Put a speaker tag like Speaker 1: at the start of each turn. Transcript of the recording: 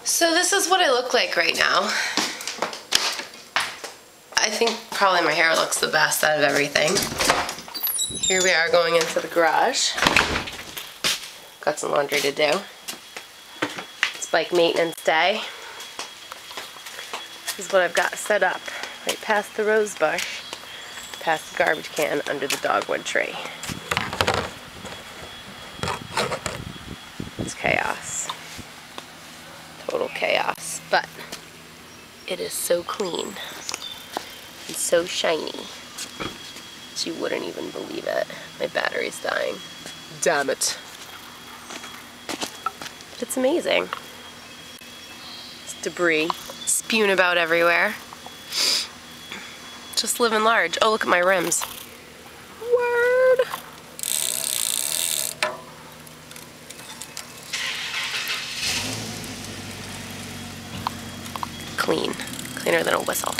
Speaker 1: So this is what I look like right now. I think probably my hair looks the best out of everything. Here we are going into the garage. Got some laundry to do. It's bike maintenance day. This is what I've got set up right past the rose bush, past the garbage can, under the dogwood tree. It's chaos. Total chaos, but it is so clean and so shiny that you wouldn't even believe it. My battery's dying. Damn it. But it's amazing. It's debris spewing about everywhere. Just living large. Oh, look at my rims. Word. Clean. Cleaner than a whistle.